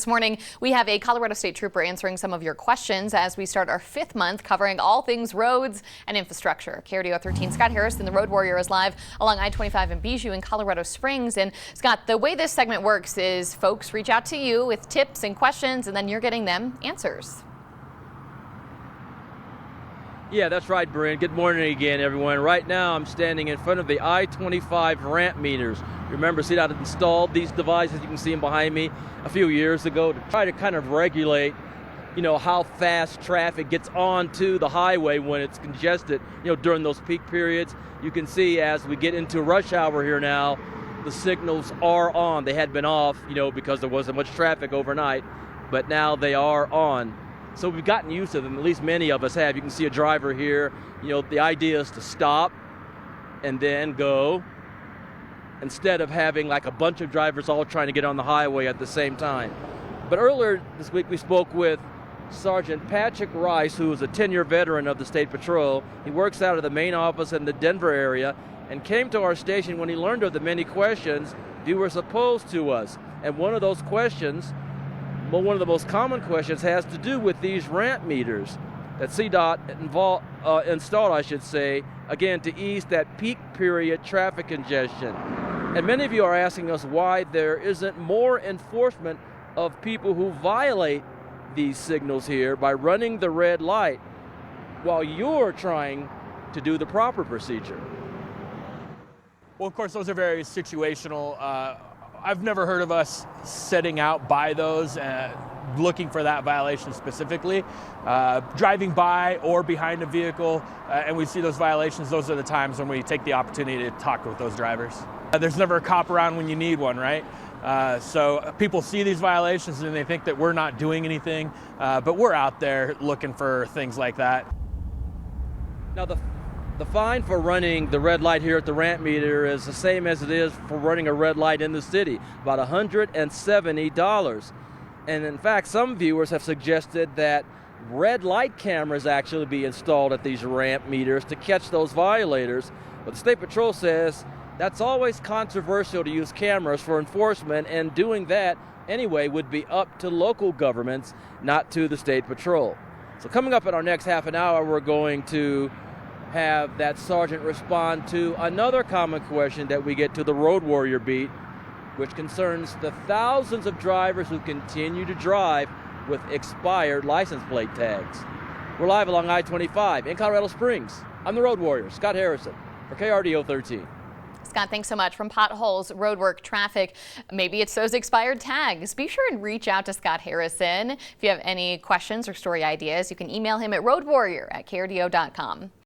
This morning, we have a Colorado State Trooper answering some of your questions as we start our 5th month covering all things roads and infrastructure. KRDO 13 Scott Harrison, the Road Warrior, is live along I-25 in Bijou in Colorado Springs. And Scott, the way this segment works is folks reach out to you with tips and questions, and then you're getting them answers. Yeah, that's right, Bryn. Good morning again, everyone. Right now, I'm standing in front of the I-25 ramp meters. Remember, CDOT installed these devices, you can see them behind me, a few years ago to try to kind of regulate, how fast traffic gets onto the highway when it's congested, during those peak periods. You can see as we get into rush hour here now, the signals are on. They had been off, because there wasn't much traffic overnight, but now they are on. So we've gotten used to them, at least many of us have. You can see a driver here. The idea is to stop and then go, instead of having like a bunch of drivers all trying to get on the highway at the same time. But earlier this week we spoke with Sergeant Patrick Rice, who is a 10-year veteran of the State Patrol. He works out of the main office in the Denver area and came to our station when he learned of the many questions viewers posed to us. And one of those questions, one of the most common questions, has to do with these ramp meters that CDOT installed, again, to ease that peak period traffic congestion. And many of you are asking us why there isn't more enforcement of people who violate these signals here by running the red light while you're trying to do the proper procedure. Well, of course, those are very situational. I've never heard of us setting out by those, looking for that violation specifically. Driving by or behind a vehicle, and we see those violations, those are the times when we take the opportunity to talk with those drivers. There's never a cop around when you need one, right? So people see these violations and they think that we're not doing anything, but we're out there looking for things like that. Now, the fine for running the red light here at the ramp meter is the same as it is for running a red light in the city, about $170. And in fact, some viewers have suggested that red light cameras actually be installed at these ramp meters to catch those violators. But the State Patrol says that's always controversial to use cameras for enforcement, and doing that anyway would be up to local governments, not to the State Patrol. So coming up in our next half an hour, we're going to have that sergeant respond to another common question that we get to the Road Warrior beat, which concerns the thousands of drivers who continue to drive with expired license plate tags. We're live along I-25 in Colorado Springs. I'm the Road Warrior, Scott Harrison, for KRDO 13. Scott, thanks so much. From potholes, roadwork, traffic, maybe it's those expired tags. Be sure and reach out to Scott Harrison. If you have any questions or story ideas, you can email him at roadwarrior@krdo.com.